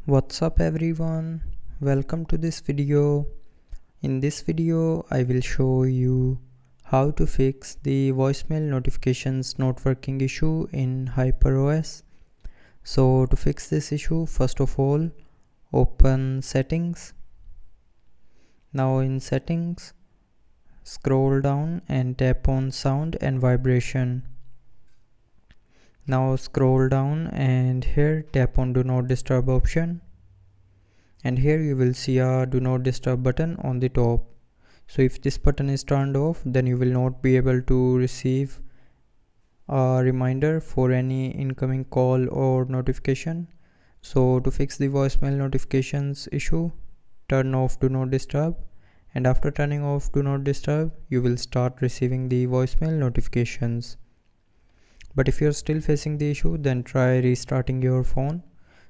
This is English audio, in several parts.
What's up everyone, welcome to this video. In this video I will show you how to fix the voicemail notifications not working issue in hyperos. So to fix this issue, first of all open settings. Now in settings, scroll down and tap on sound and vibration. Now scroll down and here tap on do not disturb option, and here you will see a do not disturb button on the top. So if this button is turned off, then you will not be able to receive a reminder for any incoming call or notification. So to fix the voicemail notifications issue, turn off do not disturb, and after turning off do not disturb, you will start receiving the voicemail notifications. But if you're still facing the issue, then try restarting your phone.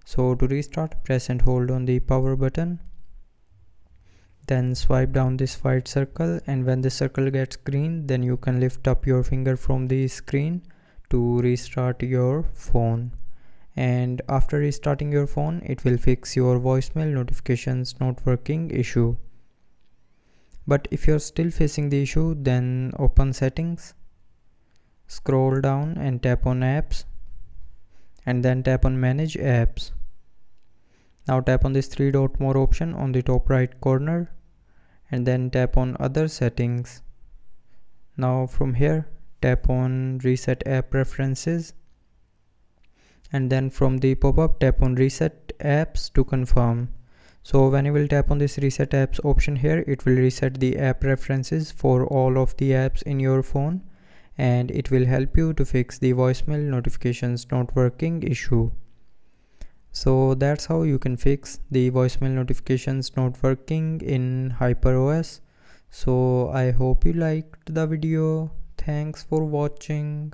So to restart, press and hold on the power button. Then swipe down this white circle, and when the circle gets green, then you can lift up your finger from the screen to restart your phone. And after restarting your phone, it will fix your voicemail notifications not working issue. But if you're still facing the issue, then open settings, scroll down and tap on apps, and then tap on manage apps. Now tap on this three dot more option on the top right corner, and then tap on other settings. Now from here tap on reset app preferences, and then from the pop-up tap on reset apps to confirm. So when you will tap on this reset apps option here, it will reset the app preferences for all of the apps in your phone, and it will help you to fix the voicemail notifications not working issue. So that's how you can fix the voicemail notifications not working in hyperos. So I hope you liked the video. Thanks for watching.